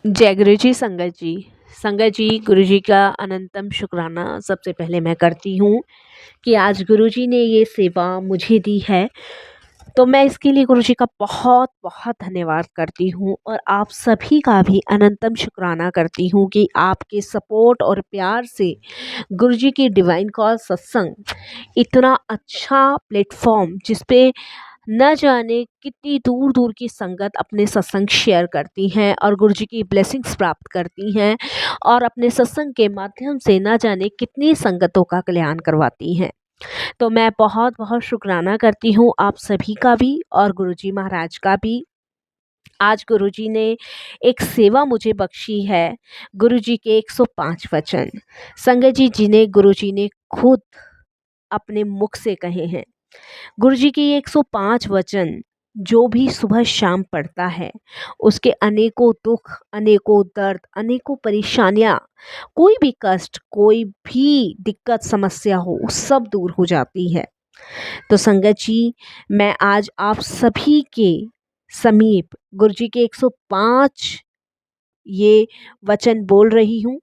जय गुरु जी। संगत जी, गुरु जी का अनंतम शुक्राना सबसे पहले मैं करती हूँ कि आज गुरु जी ने ये सेवा मुझे दी है, तो मैं इसके लिए गुरु जी का बहुत बहुत धन्यवाद करती हूँ। और आप सभी का भी अनंतम शुक्राना करती हूँ कि आपके सपोर्ट और प्यार से गुरु जी की डिवाइन कॉल सत्संग इतना अच्छा प्लेटफॉर्म, जिस पे न जाने कितनी दूर दूर की संगत अपने सत्संग शेयर करती हैं और गुरु जी की ब्लेसिंग्स प्राप्त करती हैं, और अपने सत्संग के माध्यम से न जाने कितनी संगतों का कल्याण करवाती हैं। तो मैं बहुत बहुत शुक्राना करती हूँ आप सभी का भी और गुरु जी महाराज का भी। आज गुरु जी ने एक सेवा मुझे बख्शी है, गुरु जी के 105 वचन। संगत जी, जिन्हें गुरु जी ने खुद अपने मुख से कहे हैं। गुरु जी के ये 105 वचन जो भी सुबह शाम पढ़ता है, उसके अनेकों दुख, अनेकों दर्द, अनेकों परेशानियां, कोई भी कष्ट, कोई भी दिक्कत समस्या हो, सब दूर हो जाती है। तो संगत जी, मैं आज आप सभी के समीप गुरु जी के 105 ये वचन बोल रही हूँ,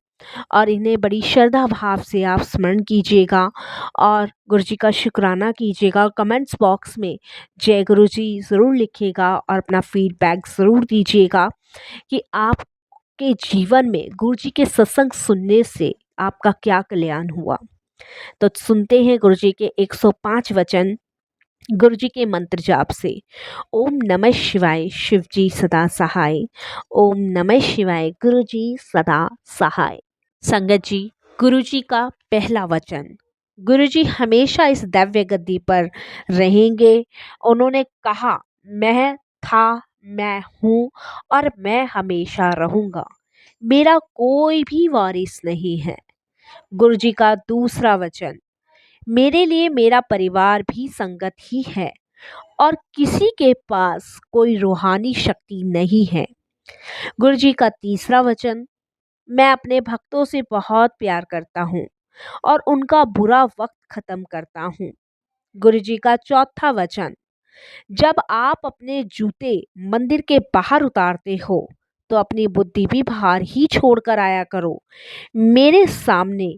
और इन्हें बड़ी श्रद्धा भाव से आप स्मरण कीजिएगा और गुरु जी का शुक्राना कीजिएगा। कमेंट्स बॉक्स में जय गुरु जी ज़रूर लिखिएगा और अपना फीडबैक ज़रूर दीजिएगा कि आपके जीवन में गुरु जी के सत्संग सुनने से आपका क्या कल्याण हुआ। तो सुनते हैं गुरु जी के 105 वचन, गुरु जी के मंत्र जाप से। ओम नमः शिवाय, शिव जी सदा सहाय। ओम नमः शिवाय, गुरु जी सदा सहाय। संगत जी, गुरु जी का पहला वचन। गुरु जी हमेशा इस दिव्य गद्दी पर रहेंगे। उन्होंने कहा, मैं था, मैं हूँ और मैं हमेशा रहूँगा। मेरा कोई भी वारिस नहीं है। गुरु जी का दूसरा वचन। मेरे लिए मेरा परिवार भी संगत ही है और किसी के पास कोई रूहानी शक्ति नहीं है। गुरु जी का तीसरा वचन। मैं अपने भक्तों से बहुत प्यार करता हूँ और उनका बुरा वक्त खत्म करता हूँ। गुरु जी का चौथा वचन। जब आप अपने जूते मंदिर के बाहर उतारते हो, तो अपनी बुद्धि भी बाहर ही छोड़कर आया करो। मेरे सामने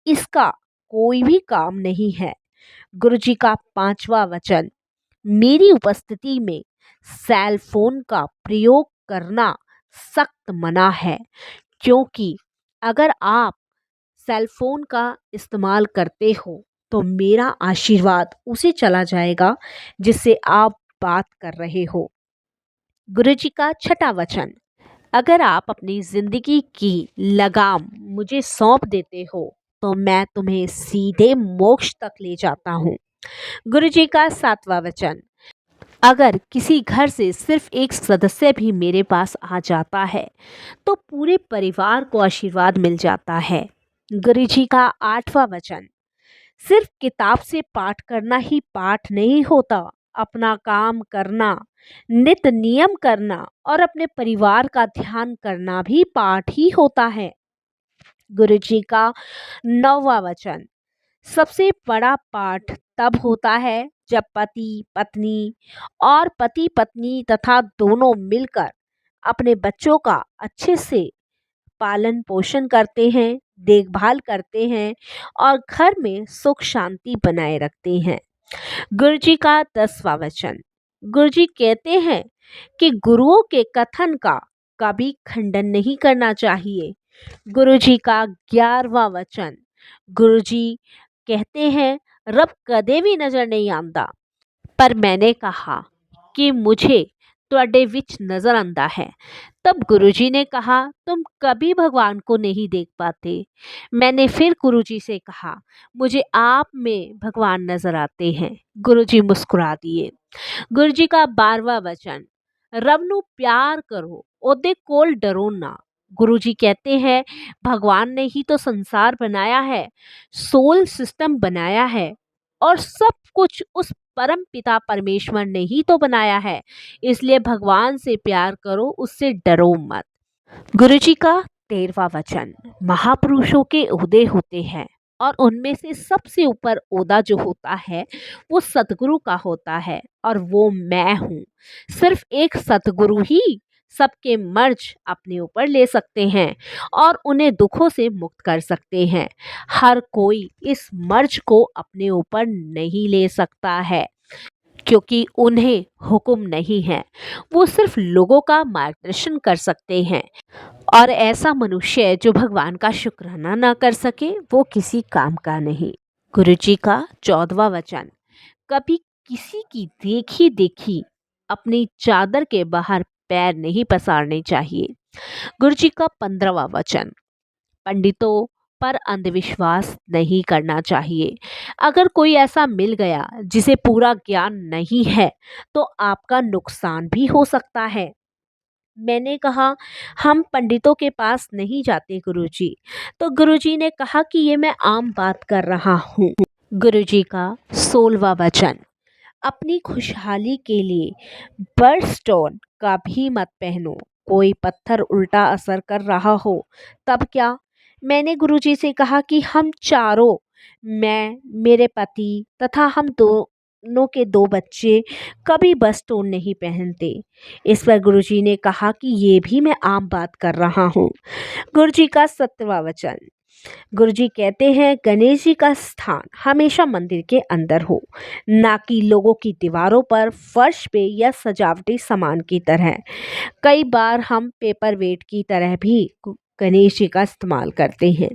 इसका कोई भी काम नहीं है। गुरु जी का पांचवा वचन। मेरी उपस्थिति में सेल फोन का प्रयोग करना सख्त मना है, क्योंकि अगर आप सेल फोन का इस्तेमाल करते हो तो मेरा आशीर्वाद उसे चला जाएगा जिससे आप बात कर रहे हो। गुरु जी का छठा वचन। अगर आप अपनी जिंदगी की लगाम मुझे सौंप देते हो, तो मैं तुम्हें सीधे मोक्ष तक ले जाता हूँ। गुरु जी का सातवां वचन। अगर किसी घर से सिर्फ एक सदस्य भी मेरे पास आ जाता है, तो पूरे परिवार को आशीर्वाद मिल जाता है। गुरु जी का आठवां वचन। सिर्फ किताब से पाठ करना ही पाठ नहीं होता। अपना काम करना, नित नियम करना और अपने परिवार का ध्यान करना भी पाठ ही होता है। गुरु जी का नौवां वचन। सबसे बड़ा पाठ तब होता है जब पति पत्नी और पति पत्नी तथा दोनों मिलकर अपने बच्चों का अच्छे से पालन पोषण करते हैं, देखभाल करते हैं और घर में सुख शांति बनाए रखते हैं। गुरु जी का 10वां वचन। गुरु जी कहते हैं कि गुरुओं के कथन का कभी खंडन नहीं करना चाहिए। गुरु जी का 11वां वचन। गुरु जी कहते हैं, रब कदे भी नजर नहीं आंदा, पर मैंने कहा कि मुझे ਤੁਹਾਡੇ विच नजर आंदा है। तब गुरुजी ने कहा, तुम कभी भगवान को नहीं देख पाते। मैंने फिर गुरुजी से कहा, मुझे आप में भगवान नजर आते हैं। गुरुजी मुस्कुरा दिए। गुरुजी का 12वां वचन। रब ਨੂੰ प्यार करो, ओदे कोल डरो ना। गुरुजी कहते हैं, भगवान ने ही तो संसार बनाया है, सोल सिस्टम बनाया है और सब कुछ उस परम पिता परमेश्वर ने ही तो बनाया है। इसलिए भगवान से प्यार करो, उससे डरो मत। गुरु जी का 13वां वचन। महापुरुषों के ओहदे होते हैं और उनमें से सबसे ऊपर ओहदा जो होता है वो सतगुरु का होता है, और वो मैं हूँ। सिर्फ एक सतगुरु ही सबके मर्ज अपने ऊपर ले सकते हैं और उन्हें दुखों से मुक्त कर सकते हैं। हर कोई इस मर्ज को अपने ऊपर नहीं ले सकता है, क्योंकि उन्हें हुक्म नहीं है। वो सिर्फ लोगों का मार्गदर्शन कर सकते हैं, और ऐसा मनुष्य जो भगवान का शुक्राना ना कर सके वो किसी काम का नहीं। गुरु जी का 14वां वचन, कभी किसी की देखी देखी अपनी चादर के बाहर पैर नहीं पसारने चाहिए। गुरु जी का 15वां वचन, पंडितों पर अंधविश्वास नहीं करना चाहिए। अगर कोई ऐसा मिल गया जिसे पूरा ज्ञान नहीं है तो आपका नुकसान भी हो सकता है। मैंने कहा, हम पंडितों के पास नहीं जाते गुरुजी। तो गुरुजी ने कहा कि ये मैं आम बात कर रहा हूँ। गुरुजी का 16वां वचन, अपनी खुशहाली के लिए बर्स्टोन का भी मत पहनो। कोई पत्थर उल्टा असर कर रहा हो तब क्या? मैंने गुरुजी से कहा कि हम चारों, मैं, मेरे पति तथा हम दोनों के 2 बच्चे कभी बर्स्टोन नहीं पहनते। इस पर गुरुजी ने कहा कि ये भी मैं आम बात कर रहा हूँ। गुरुजी का 17वां वचन, गुरुजी कहते हैं गणेश जी का स्थान हमेशा मंदिर के अंदर हो, ना कि लोगों की दीवारों पर, फर्श पे या सजावटी सामान की तरह। कई बार हम पेपर वेट की तरह भी गणेश जी का इस्तेमाल करते हैं।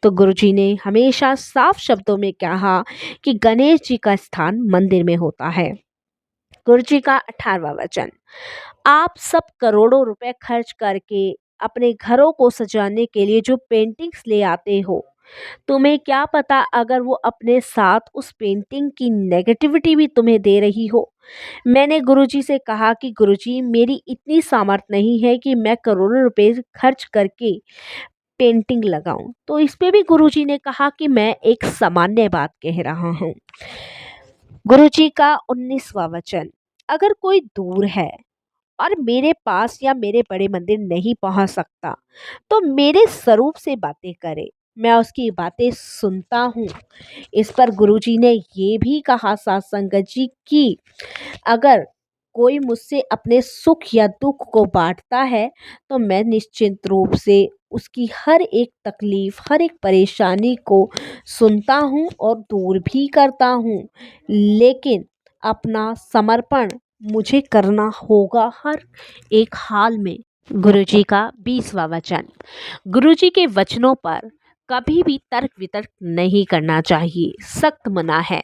तो गुरुजी ने हमेशा साफ शब्दों में कहा कि गणेश जी का स्थान मंदिर में होता है। गुरुजी का 18वां वचन, आप सब करोड़ों रुपए खर्च करके अपने घरों को सजाने के लिए जो पेंटिंग्स ले आते हो, तुम्हें क्या पता अगर वो अपने साथ उस पेंटिंग की नेगेटिविटी भी तुम्हें दे रही हो। मैंने गुरुजी से कहा कि गुरुजी, मेरी इतनी सामर्थ नहीं है कि मैं करोड़ों रुपए खर्च करके पेंटिंग लगाऊं। तो इस पे भी गुरुजी ने कहा कि मैं एक सामान्य बात कह रहा हूँ। गुरुजी का 19वां वचन, अगर कोई दूर है और मेरे पास या मेरे बड़े मंदिर नहीं पहुंच सकता तो मेरे स्वरूप से बातें करे, मैं उसकी बातें सुनता हूँ। इस पर गुरुजी ने ये भी कहा साथ संगत जी कि अगर कोई मुझसे अपने सुख या दुख को बांटता है तो मैं निश्चित रूप से उसकी हर एक तकलीफ, हर एक परेशानी को सुनता हूँ और दूर भी करता हूँ। लेकिन अपना समर्पण मुझे करना होगा हर एक हाल में। गुरुजी का 20वां वचन, गुरुजी के वचनों पर कभी भी तर्क वितर्क नहीं करना चाहिए, सख्त मना है।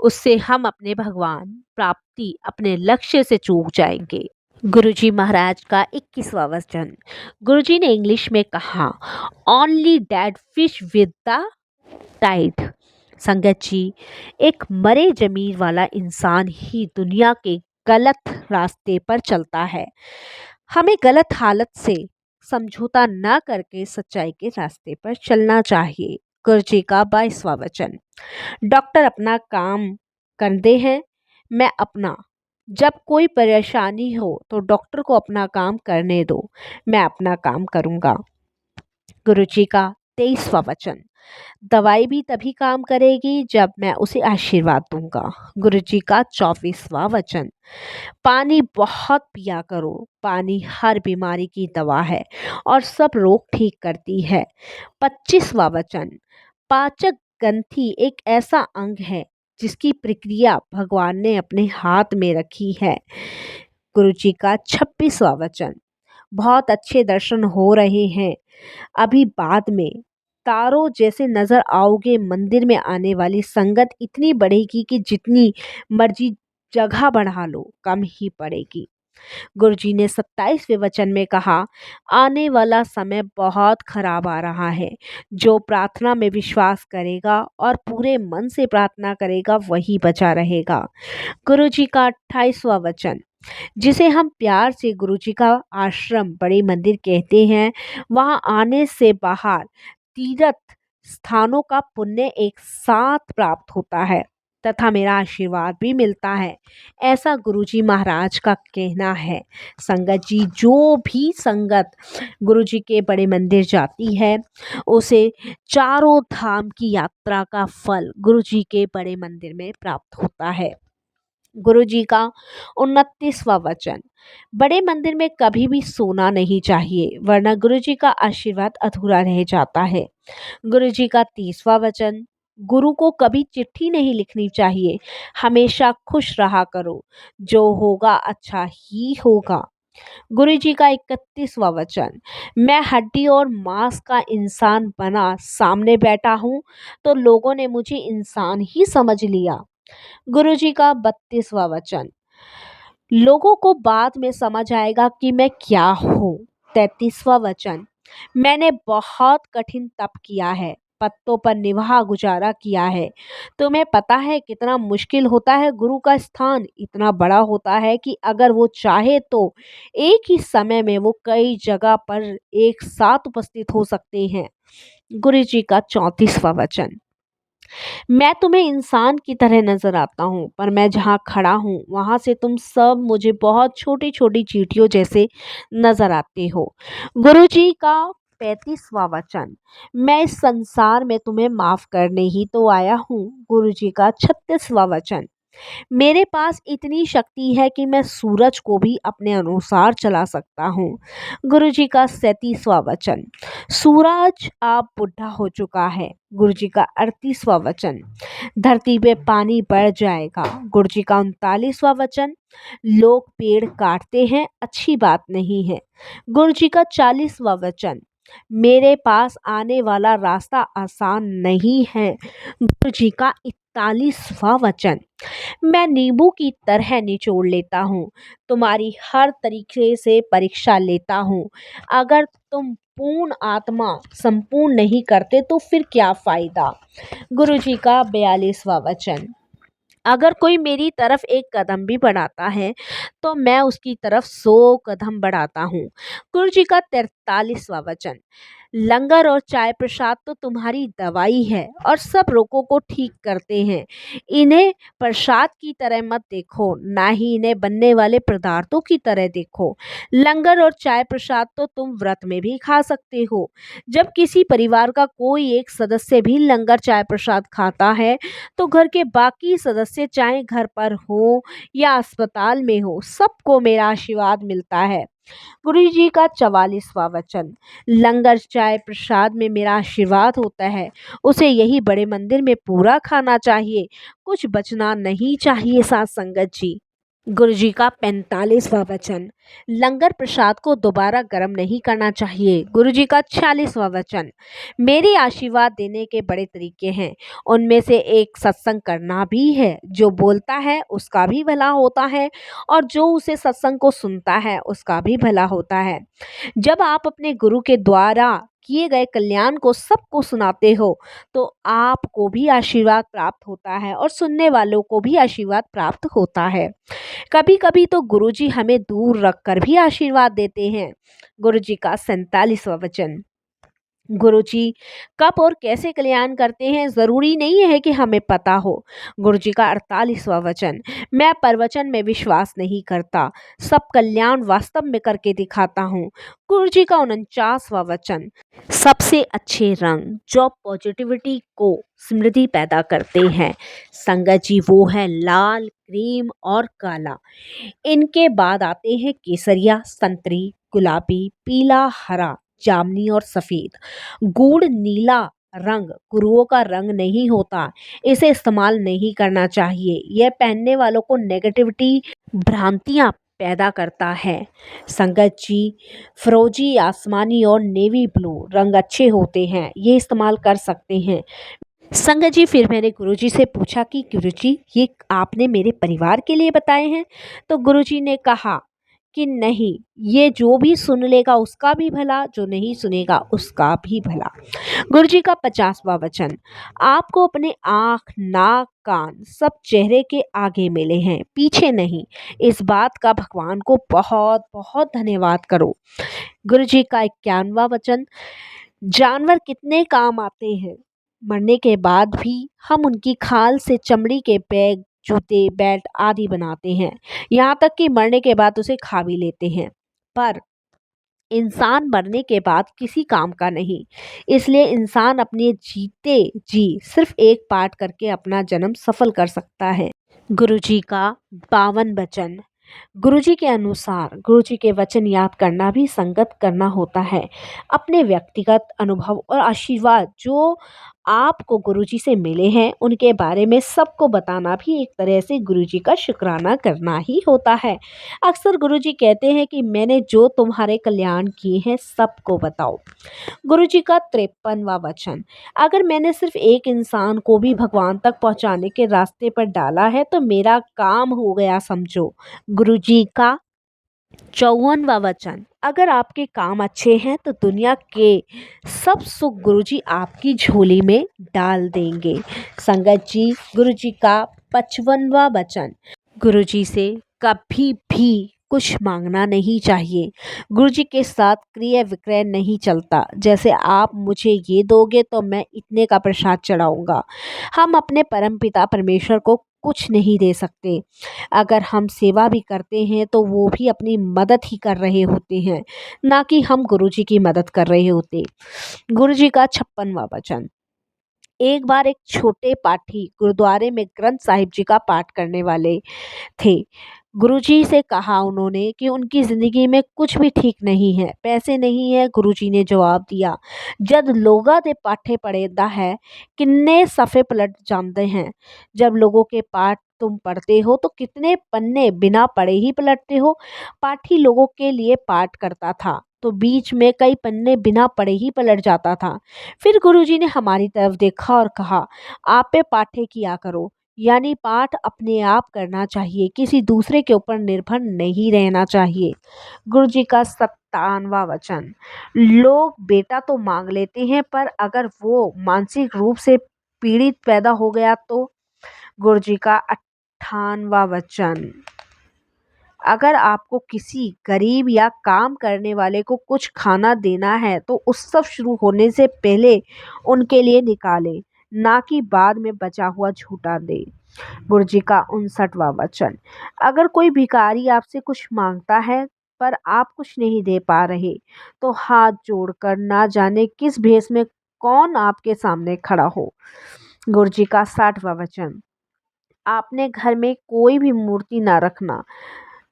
उससे हम अपने भगवान प्राप्ति, अपने लक्ष्य से चूक जाएंगे। गुरुजी महाराज का 21वां वचन, गुरुजी ने इंग्लिश में कहा, only dead fish with the tide. संगत जी, एक मरे जमीन वाला इंसान ही दुनिया के गलत रास्ते पर चलता है। हमें गलत हालत से समझौता न करके सच्चाई के रास्ते पर चलना चाहिए। गुरुजी का 22वां वचन, डॉक्टर अपना काम करते हैं, मैं अपना। जब कोई परेशानी हो तो डॉक्टर को अपना काम करने दो, मैं अपना काम करूँगा। गुरुजी का 23वां वचन, दवाई भी तभी काम करेगी जब मैं उसे आशीर्वाद दूंगा। गुरुजी का 24वां वचन, पानी बहुत पिया करो, पानी हर बीमारी की दवा है और सब रोग ठीक करती है। 25वां वचन, पाचक ग्रंथि एक ऐसा अंग है जिसकी प्रक्रिया भगवान ने अपने हाथ में रखी है। गुरुजी का 26वां वचन, बहुत अच्छे दर्शन हो रहे हैं, अभी बाद में तारों जैसे नजर आओगे। मंदिर में आने वाली संगत इतनी बढ़ेगी कि जितनी मर्जी जगह बढ़ा लो कम ही पड़ेगी। गुरुजी ने 27वें वचन में कहा, आने वाला समय बहुत खराब आ रहा है। जो प्रार्थना में विश्वास करेगा और पूरे मन से प्रार्थना करेगा वही बचा रहेगा। गुरुजी का 28वां वचन, जिसे हम प्यार से गुरुजी का आश्रम, बड़े मंदिर कहते हैं, वहां आने से बाहर तीर्थ स्थानों का पुण्य एक साथ प्राप्त होता है तथा मेरा आशीर्वाद भी मिलता है। ऐसा गुरुजी महाराज का कहना है। संगत जी, जो भी संगत गुरुजी के बड़े मंदिर जाती है उसे चारों धाम की यात्रा का फल गुरुजी के बड़े मंदिर में प्राप्त होता है। गुरुजी का 29वां वचन, बड़े मंदिर में कभी भी सोना नहीं चाहिए वरना गुरुजी का आशीर्वाद अधूरा रह जाता है। गुरुजी का 30वां वचन, गुरु को कभी चिट्ठी नहीं लिखनी चाहिए, हमेशा खुश रहा करो, जो होगा अच्छा ही होगा। गुरुजी का 31वां वचन, मैं हड्डी और मांस का इंसान बना सामने बैठा हूँ तो लोगों ने मुझे इंसान ही समझ लिया। गुरुजी का 32वां वचन, लोगों को बाद में समझ आएगा कि मैं क्या हूँ। 33वां वचन, मैंने बहुत कठिन तप किया है, पत्तों पर निवाह गुजारा किया है। तुम्हें पता है कितना मुश्किल होता है। गुरु का स्थान इतना बड़ा होता है कि अगर वो चाहे तो एक ही समय में वो कई जगह पर एक साथ उपस्थित हो सकते हैं। गुरु जी का 34वां वचन, मैं तुम्हें इंसान की तरह नजर आता हूँ पर मैं जहाँ खड़ा हूँ वहां से तुम सब मुझे बहुत छोटी छोटी चींटियों जैसे नजर आते हो। गुरुजी का 35वां वचन, मैं इस संसार में तुम्हें माफ करने ही तो आया हूँ। गुरुजी का 36वां वचन, मेरे पास इतनी शक्ति है कि मैं सूरज को भी अपने अनुसार चला सकता हूँ। गुरुजी का 37वां वचन, सूरज अब बुढ़ा हो चुका है। गुरुजी का 38वां वचन, धरती पे पानी बढ़ जाएगा। गुरुजी का 39वां वचन, लोग पेड़ काटते हैं अच्छी बात नहीं है। गुरुजी का 40वां वचन, मेरे पास आने वाला रास्ता आसान नहीं है। गुरुजी का 41वां वचन, मैं नींबू की तरह निचोड़ लेता हूँ, तुम्हारी हर तरीके से परीक्षा लेता हूँ। अगर तुम पूर्ण आत्मा संपूर्ण नहीं करते तो फिर क्या फायदा। गुरुजी का 42वां वचन, अगर कोई मेरी तरफ एक कदम भी बढ़ाता है तो मैं उसकी तरफ 100 कदम बढ़ाता हूँ। गुरुजी का 43वां वचन, लंगर और चाय प्रसाद तो तुम्हारी दवाई है और सब रोगों को ठीक करते हैं। इन्हें प्रसाद की तरह मत देखो, ना ही इन्हें बनने वाले पदार्थों की तरह देखो। लंगर और चाय प्रसाद तो तुम व्रत में भी खा सकते हो। जब किसी परिवार का कोई एक सदस्य भी लंगर चाय प्रसाद खाता है तो घर के बाकी सदस्य चाहे घर पर हो या अस्पताल में हो, सबको मेरा आशीर्वाद मिलता है। गुरु जी का 44वां वचन, लंगर चाय प्रसाद में मेरा आशीर्वाद होता है, उसे यही बड़े मंदिर में पूरा खाना चाहिए, कुछ बचना नहीं चाहिए। साथ संगत जी, गुरुजी का 45वां वचन, लंगर प्रसाद को दोबारा गर्म नहीं करना चाहिए। गुरुजी का 46वां वचन, मेरे आशीर्वाद देने के बड़े तरीके हैं, उनमें से एक सत्संग करना भी है। जो बोलता है उसका भी भला होता है और जो उसे सत्संग को सुनता है उसका भी भला होता है। जब आप अपने गुरु के द्वारा किए गए कल्याण को सबको सुनाते हो तो आपको भी आशीर्वाद प्राप्त होता है और सुनने वालों को भी आशीर्वाद प्राप्त होता है। कभी कभी तो गुरुजी हमें दूर रखकर भी आशीर्वाद देते हैं। गुरुजी का 47वां वचन, गुरुजी कब और कैसे कल्याण करते हैं जरूरी नहीं है कि हमें पता हो। गुरुजी का 48वां वचन, मैं प्रवचन में विश्वास नहीं करता, सब कल्याण वास्तव में करके दिखाता हूँ। गुरुजी का 49वां वचन, सबसे अच्छे रंग जो पॉजिटिविटी को समृद्धि पैदा करते हैं संगत जी वो है लाल, क्रीम और काला। इनके बाद आते हैं केसरिया, संतरी, गुलाबी, पीला, हरा, जामनी और सफेद। गूढ़ नीला रंग गुरुओं का रंग नहीं होता, इसे इस्तेमाल नहीं करना चाहिए। यह पहनने वालों को नेगेटिविटी, भ्रांतियां पैदा करता है। संगत जी, फिरोजी, आसमानी और नेवी ब्लू रंग अच्छे होते हैं, ये इस्तेमाल कर सकते हैं। संगत जी, फिर मैंने गुरुजी से पूछा कि गुरुजी ये आपने मेरे परिवार के लिए बताए हैं? तो गुरुजी ने कहा कि नहीं, ये जो भी सुन लेगा उसका भी भला, जो नहीं सुनेगा उसका भी भला। गुरुजी का 50वां वचन, आपको अपने आँख, नाक, कान सब चेहरे के आगे मिले हैं, पीछे नहीं। इस बात का भगवान को बहुत बहुत धन्यवाद करो। गुरुजी का 51वां वचन, जानवर कितने काम आते हैं, मरने के बाद भी हम उनकी खाल से चमड़ी के बैग, जूते, बेल्ट आदि बनाते हैं, यहाँ तक कि मरने के बाद उसे खा भी लेते हैं। पर इंसान मरने के बाद किसी काम का नहीं, इसलिए इंसान अपने जीते जी सिर्फ एक पाठ करके अपना जन्म सफल कर सकता है। गुरुजी का 52 वचन। गुरुजी के अनुसार गुरुजी के वचन याद करना भी संगत करना होता है। अपने व्यक्तिगत अनुभव और आशीर्वाद जो आपको गुरुजी से मिले हैं उनके बारे में सबको बताना भी एक तरह से गुरुजी का शुक्राना करना ही होता है। अक्सर गुरुजी कहते हैं कि मैंने जो तुम्हारे कल्याण किए हैं सबको बताओ। गुरुजी का 53वां वचन। अगर मैंने सिर्फ एक इंसान को भी भगवान तक पहुंचाने के रास्ते पर डाला है तो मेरा काम हो गया समझो। गुरुजी का 54वां वचन। अगर आपके काम अच्छे हैं तो दुनिया के सब सुख गुरुजी आपकी झोली में डाल देंगे। संगत जी, गुरुजी का 55वां वचन। गुरुजी से कभी भी कुछ मांगना नहीं चाहिए। गुरुजी के साथ क्रय विक्रय नहीं चलता। जैसे आप मुझे ये दोगे तो मैं इतने का प्रसाद चढ़ाऊंगा। हम अपने परमपिता परमेश्वर को कुछ नहीं दे सकते। अगर हम सेवा भी करते हैं तो वो भी अपनी मदद ही कर रहे होते हैं, ना कि हम गुरुजी की मदद कर रहे होते। गुरुजी का 56वां वचन। एक बार एक छोटे पाठी गुरुद्वारे में ग्रंथ साहिब जी का पाठ करने वाले थे। गुरुजी से कहा उन्होंने कि उनकी ज़िंदगी में कुछ भी ठीक नहीं है, पैसे नहीं है। गुरुजी ने जवाब दिया, जब लोगा दे पाठे पढ़ेदा है किन्ने सफ़े पलट जाते हैं। जब लोगों के पाठ तुम पढ़ते हो तो कितने पन्ने बिना पढ़े ही पलटते हो। पाठी लोगों के लिए पाठ करता था तो बीच में कई पन्ने बिना पढ़े ही पलट जाता था। फिर गुरुजी ने हमारी तरफ देखा और कहा, आप पे पाठे किया करो, यानी पाठ अपने आप करना चाहिए, किसी दूसरे के ऊपर निर्भर नहीं रहना चाहिए। गुरुजी का 57वां वचन। लोग बेटा तो मांग लेते हैं पर अगर वो मानसिक रूप से पीड़ित पैदा हो गया तो। गुरुजी का 58वां वचन। अगर आपको किसी गरीब या काम करने वाले को कुछ खाना देना है तो उत्सव शुरू होने से पहले उनके लिए निकालें, ना कि बाद में बचा हुआ झूठा दे। गुरुजी का 59वां वचन। अगर कोई भिखारी आपसे कुछ मांगता है पर आप कुछ नहीं दे पा रहे तो हाथ जोड़कर ना जाने किस भेष में कौन आपके सामने खड़ा हो। गुरुजी का 60वां वचन। आपने घर में कोई भी मूर्ति ना रखना,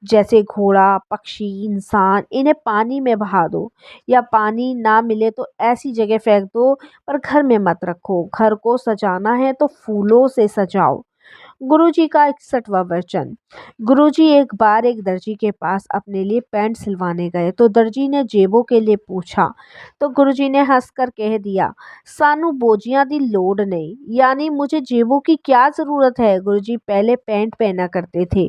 जैसे घोड़ा, पक्षी, इंसान। इन्हें पानी में बहा दो या पानी ना मिले तो ऐसी जगह फेंक दो, पर घर में मत रखो। घर को सजाना है तो फूलों से सजाओ। गुरुजी का 61वां वचन। गुरुजी एक बार एक दर्जी के पास अपने लिए पैंट सिलवाने गए तो दर्जी ने जेबों के लिए पूछा तो गुरुजी ने हंसकर कह दिया, सानू बोझियां दी लोड़ नहीं, यानी मुझे जेबों की क्या ज़रूरत है। गुरुजी पहले पैंट पहना करते थे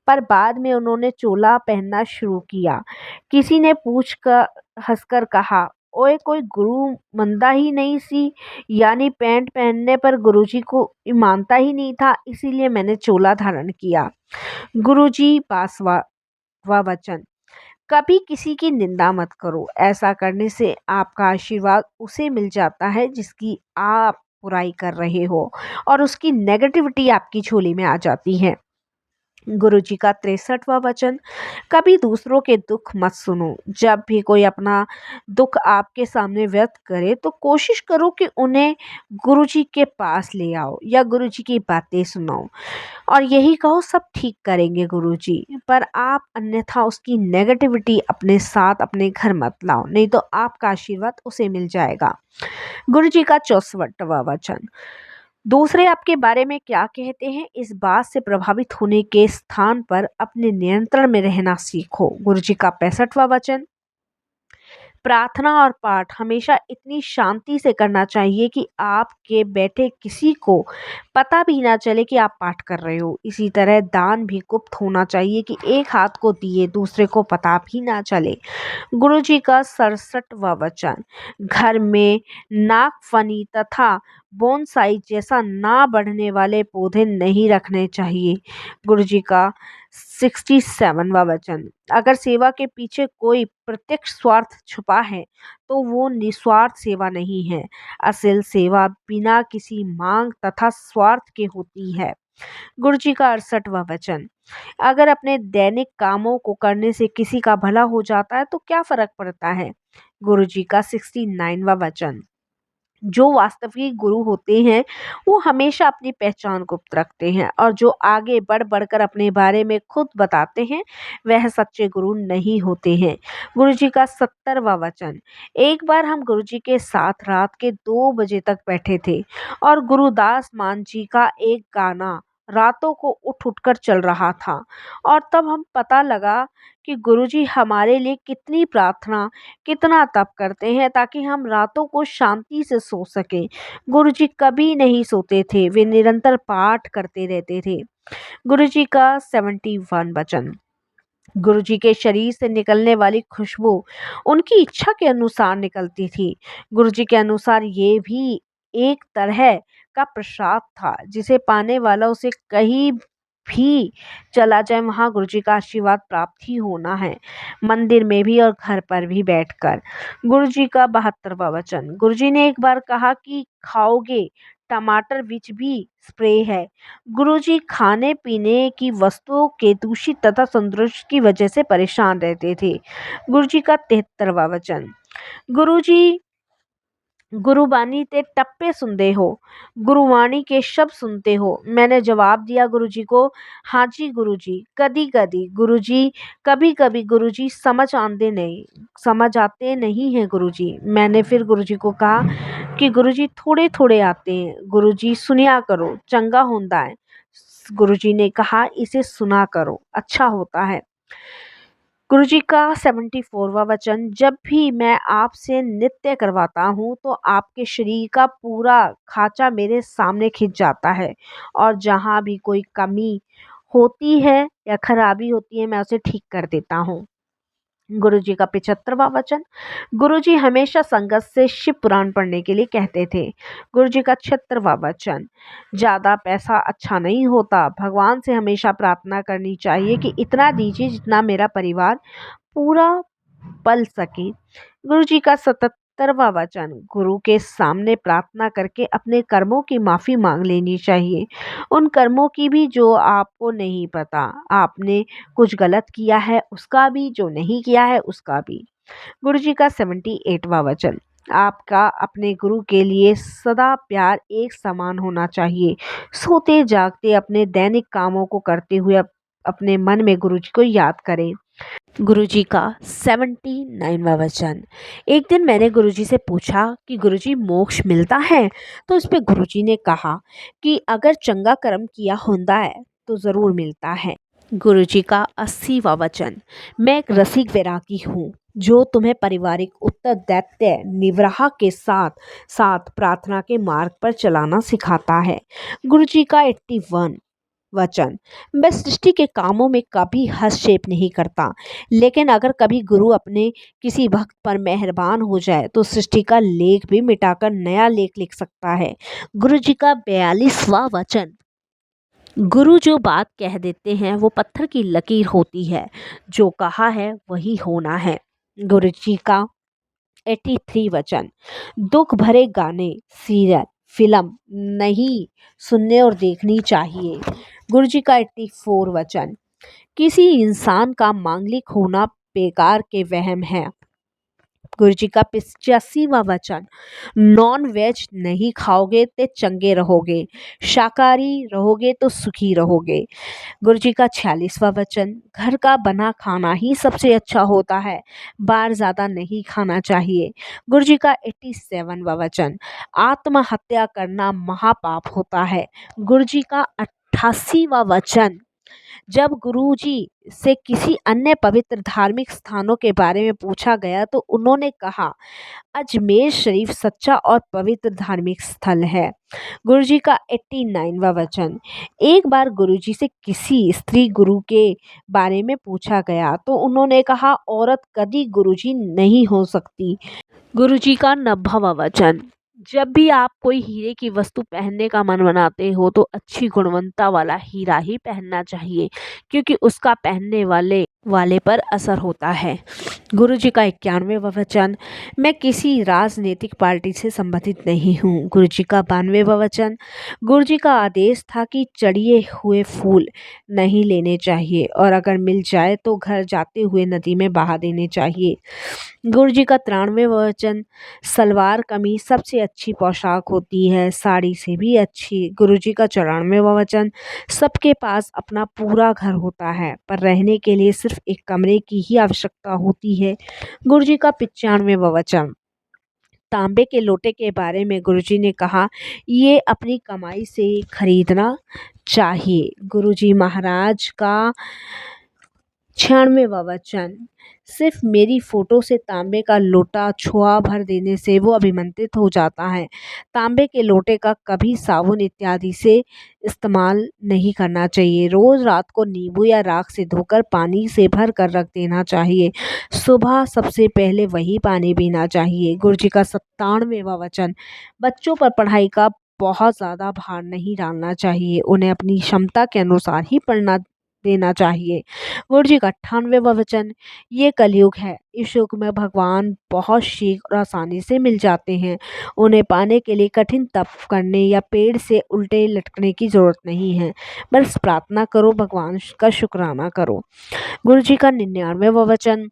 पर बाद में उन्होंने चोला पहनना शुरू किया। किसी ने पूछ कर हंसकर कहा, ओए कोई गुरु मंदा ही नहीं सी, यानी पैंट पहनने पर गुरुजी को मानता ही नहीं था, इसीलिए मैंने चोला धारण किया। गुरुजी 52वां वचन। कभी किसी की निंदा मत करो, ऐसा करने से आपका आशीर्वाद उसे मिल जाता है जिसकी आप बुराई कर रहे हो और उसकी नेगेटिविटी आपकी झोली में आ जाती है। गुरुजी का 63वां वचन। कभी दूसरों के दुख मत सुनो। जब भी कोई अपना दुख आपके सामने व्यक्त करे तो कोशिश करो कि उन्हें गुरुजी के पास ले आओ या गुरुजी की बातें सुनाओ और यही कहो सब ठीक करेंगे गुरुजी। पर आप अन्यथा उसकी नेगेटिविटी अपने साथ अपने घर मत लाओ, नहीं तो आपका आशीर्वाद उसे मिल जाएगा। गुरुजी का 64वां वचन। दूसरे आपके बारे में क्या कहते हैं इस बात से प्रभावित होने के स्थान पर अपने नियंत्रण में रहना सीखो। गुरुजी का 65वां वचन। प्रार्थना और पाठ हमेशा इतनी शांति से करना चाहिए कि आपके बैठे किसी को पता भी ना चले कि आप पाठ कर रहे हो। इसी तरह दान भी गुप्त होना चाहिए कि एक हाथ को दिए दूसरे को पता भी ना चले। गुरुजी का 67वां वचन। घर में नागफनी तथा बोनसाई जैसा ना बढ़ने वाले पौधे नहीं रखने चाहिए। गुरुजी का 67वां वचन। अगर सेवा के पीछे कोई प्रत्यक्ष स्वार्थ छुपा है तो वो निस्वार्थ सेवा नहीं है। असल सेवा बिना किसी मांग तथा स्वार्थ के होती है। गुरुजी का 68वां वचन। अगर अपने दैनिक कामों को करने से किसी का भला हो जाता है तो क्या फर्क पड़ता है। गुरुजी का 69वां वचन। जो वास्तविक गुरु होते हैं वो हमेशा अपनी पहचान गुप्त रखते हैं, और जो आगे बढ़ बढ़कर अपने बारे में खुद बताते हैं वह सच्चे गुरु नहीं होते हैं। गुरु जी का 70वां वचन। एक बार हम गुरु जी के साथ रात के 2 बजे तक बैठे थे और गुरुदास मान जी का एक गाना रातों को उठ उठ कर चल रहा था, और तब हम पता लगा कि गुरुजी हमारे लिए कितनी प्रार्थना, कितना तप करते हैं ताकि हम रातों को शांति से सो सकें। गुरुजी कभी नहीं सोते थे, वे निरंतर पाठ करते रहते थे। गुरुजी का 71 वचन। गुरुजी के शरीर से निकलने वाली खुशबू उनकी इच्छा के अनुसार निकलती थी। गुरुजी के अनुसार ये भी एक तरह का प्रसाद था जिसे पाने वाला उसे कहीं भी चला जाए वहां गुरुजी का आशीर्वाद प्राप्त ही होना है, मंदिर में भी और घर पर भी बैठकर। गुरुजी का 72वां वचन। गुरुजी ने एक बार कहा कि खाओगे टमाटर विच भी स्प्रे है। गुरुजी खाने पीने की वस्तुओं के दूषित तथा संतुष्ट की वजह से परेशान रहते थे। गुरुजी का 73वां वचन। गुरुजी गुरुबानी ते टप्पे सुनते हो, गुरुवाणी के शब्द सुनते हो। मैंने जवाब दिया गुरुजी को, हाँ जी गुरुजी, कदी कदी गुरुजी, कभी कभी गुरुजी, समझ आते नहीं हैं गुरुजी। मैंने फिर गुरुजी को कहा कि गुरुजी थोड़े थोड़े आते हैं, गुरुजी सुनिया करो, चंगा होता है। गुरुजी ने कहा इसे सुना करो, अच्छा होता है। गुरुजी का 74वां वचन। जब भी मैं आपसे नृत्य करवाता हूँ तो आपके शरीर का पूरा खांचा मेरे सामने खिंच जाता है, और जहाँ भी कोई कमी होती है या खराबी होती है मैं उसे ठीक कर देता हूँ। गुरुजी का 75वां वचन। गुरुजी हमेशा संगत से शिव पुराण पढ़ने के लिए कहते थे। गुरुजी का 76वां वचन। ज़्यादा पैसा अच्छा नहीं होता, भगवान से हमेशा प्रार्थना करनी चाहिए कि इतना दीजिए जितना मेरा परिवार पूरा पल सके। गुरु जी का 77वां वचन। गुरु के सामने प्रार्थना करके अपने कर्मों की माफ़ी मांग लेनी चाहिए, उन कर्मों की भी जो आपको नहीं पता, आपने कुछ गलत किया है उसका भी, जो नहीं किया है उसका भी। गुरु जी का 78वां वचन। आपका अपने गुरु के लिए सदा प्यार एक समान होना चाहिए। सोते जागते अपने दैनिक कामों को करते हुए अपने मन में गुरु जी को याद करें। गुरुजी का 79वां वचन। एक दिन मैंने गुरुजी से पूछा कि गुरुजी मोक्ष मिलता है, तो उस पे गुरुजी ने कहा कि अगर चंगा कर्म किया होता है तो ज़रूर मिलता है। गुरुजी का 80वां वचन। मैं एक रसिक वैरागी हूँ जो तुम्हें पारिवारिक उत्तरदायित्व निवराह के साथ साथ प्रार्थना के मार्ग पर चलाना सिखाता है। गुरुजी का 81 वचन। मैं सृष्टि के कामों में कभी हस्तक्षेप नहीं करता, लेकिन अगर कभी गुरु अपने किसी भक्त पर मेहरबान हो जाए तो सृष्टि का लेख भी मिटाकर नया लेख लिख सकता है। गुरु जी का 42वां वचन। गुरु जो बात कह देते हैं वो पत्थर की लकीर होती है, जो कहा है वही होना है। गुरु जी का 83 वचन। दुख भरे गाने, सीरियल, फिल्म नहीं सुनने और देखनी चाहिए। गुरु जी का 84 वचन। किसी इंसान का मांगलिक होना बेकार के वहम है। गुरु जी का 85वां वचन। नॉन वेज नहीं खाओगे तो चंगे रहोगे, शाकाहारी रहोगे तो सुखी रहोगे। गुरु जी का 46वां वचन। घर का बना खाना ही सबसे अच्छा होता है, बाहर ज़्यादा नहीं खाना चाहिए। गुरु जी का 87वां वचन। आत्महत्या करना महापाप होता है। गुरु जी का 88वां वचन। जब गुरुजी से किसी अन्य पवित्र धार्मिक स्थानों के बारे में पूछा गया तो उन्होंने कहा अजमेर शरीफ सच्चा और पवित्र धार्मिक स्थल है। गुरुजी का 89वां वचन। एक बार गुरुजी से किसी स्त्री गुरु के बारे में पूछा गया तो उन्होंने कहा औरत कभी गुरुजी नहीं हो सकती। गुरुजी का 90वां वचन। जब भी आप कोई हीरे की वस्तु पहनने का मन बनाते हो तो अच्छी गुणवत्ता वाला हीरा ही पहनना चाहिए, क्योंकि उसका पहनने वाले वाले पर असर होता है। गुरुजी का 91वां वचन। मैं किसी राजनीतिक पार्टी से संबंधित नहीं हूँ। गुरुजी का 92वां वचन। गुरुजी का आदेश था कि चढ़िए हुए फूल नहीं लेने चाहिए, और अगर मिल जाए तो घर जाते हुए नदी में बहा देने चाहिए। गुरुजी का 93वां वचन। सलवार कमीज सबसे अच्छी पोशाक होती है, साड़ी से भी अच्छी। गुरुजी का 94वां वचन, सबके पास अपना पूरा घर होता है, पर रहने के लिए सिर्फ एक कमरे की ही आवश्यकता होती है। गुरुजी का 95वां वचन, तांबे के लोटे के बारे में गुरुजी ने कहा, ये अपनी कमाई से खरीदना चाहिए। गुरुजी महाराज का 96वां वचन, सिर्फ मेरी फोटो से तांबे का लोटा छुआ भर देने से वो अभिमंत्रित हो जाता है। तांबे के लोटे का कभी साबुन इत्यादि से इस्तेमाल नहीं करना चाहिए। रोज रात को नींबू या राख से धोकर पानी से भर कर रख देना चाहिए। सुबह सबसे पहले वही पानी पीना चाहिए। गुरुजी का 97वां वचन, बच्चों पर पढ़ाई का बहुत ज़्यादा भार नहीं डालना चाहिए। उन्हें अपनी क्षमता के अनुसार ही पढ़ना देना चाहिए। गुरुजी का 98वां वचन, ये कलयुग है, इस युग में भगवान बहुत शीघ्र और आसानी से मिल जाते हैं। उन्हें पाने के लिए कठिन तप करने या पेड़ से उल्टे लटकने की जरूरत नहीं है। बस प्रार्थना करो, भगवान का शुक्राना करो। गुरुजी का 99वां वचन,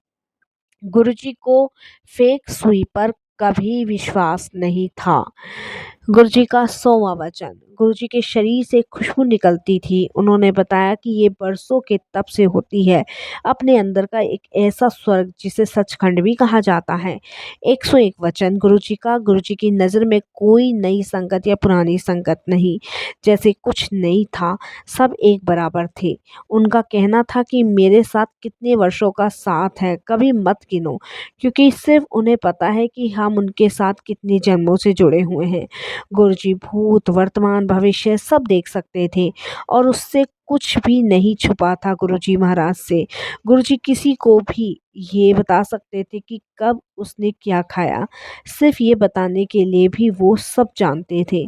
गुरुजी को फेक सुई पर कभी विश्वास नहीं था। गुरुजी का 100वां वचन, गुरुजी के शरीर से खुशबू निकलती थी। उन्होंने बताया कि ये बरसों के तप से होती है। अपने अंदर का एक ऐसा स्वर्ग जिसे सचखंड भी कहा जाता है। 101 वचन गुरुजी का, गुरुजी की नज़र में कोई नई संगत या पुरानी संगत नहीं, जैसे कुछ नहीं था, सब एक बराबर थे। उनका कहना था कि मेरे साथ कितने वर्षों का साथ है कभी मत गिनो, क्योंकि सिर्फ उन्हें पता है कि हम उनके साथ कितने जन्मों से जुड़े हुए हैं। गुरुजी भूत वर्तमान भविष्य सब देख सकते थे और उससे कुछ भी नहीं छुपा था गुरुजी महाराज से। गुरुजी किसी को भी ये बता सकते थे कि कब उसने क्या खाया, सिर्फ ये बताने के लिए भी वो सब जानते थे।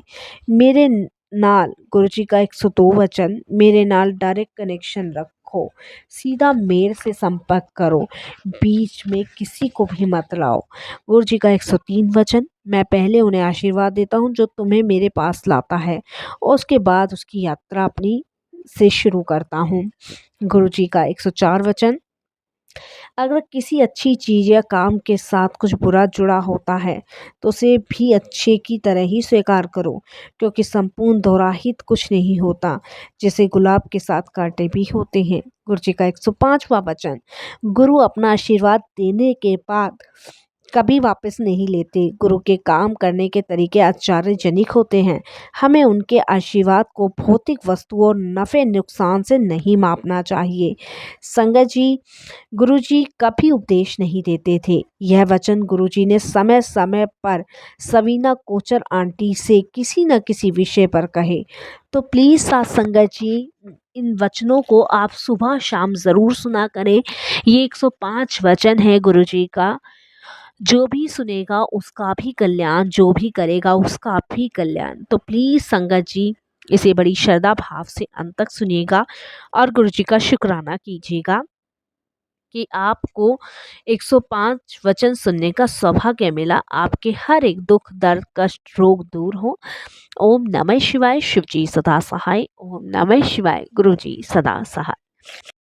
मेरे नाल गुरुजी का 102 वचन, मेरे नाल डायरेक्ट कनेक्शन रखो, सीधा मेरे से संपर्क करो, बीच में किसी को भी मत लाओ। गुरुजी का 103 वचन, मैं पहले उन्हें आशीर्वाद देता हूँ जो तुम्हें मेरे पास लाता है, और उसके बाद उसकी यात्रा अपनी से शुरू करता हूँ। गुरुजी का 104 वचन, अगर किसी अच्छी चीज़ या काम के साथ कुछ बुरा जुड़ा होता है तो उसे भी अच्छे की तरह ही स्वीकार करो, क्योंकि संपूर्ण दोराहित कुछ नहीं होता, जैसे गुलाब के साथ कांटे भी होते हैं। गुरु जी का 105वां वचन, गुरु अपना आशीर्वाद देने के बाद कभी वापस नहीं लेते। गुरु के काम करने के तरीके आश्चर्यजनक होते हैं। हमें उनके आशीर्वाद को भौतिक वस्तुओं और नफ़े नुकसान से नहीं मापना चाहिए। संगत जी, गुरुजी कभी उपदेश नहीं देते थे। यह वचन गुरुजी ने समय समय पर सवीना कोचर आंटी से किसी न किसी विषय पर कहे। तो प्लीज़ साथ संगत जी, इन वचनों को आप सुबह शाम ज़रूर सुना करें। ये 105 वचन है गुरुजी का। जो भी सुनेगा उसका भी कल्याण, जो भी करेगा उसका भी कल्याण। तो प्लीज़ संगत जी, इसे बड़ी श्रद्धा भाव से अंत तक सुनिएगा और गुरुजी का शुक्राना कीजिएगा कि आपको 105 वचन सुनने का सौभाग्य मिला। आपके हर एक दुख दर्द कष्ट रोग दूर हो। ओम नमः शिवाय। शिवजी सदा सहाय। ओम नमः शिवाय। गुरुजी सदा सहाय।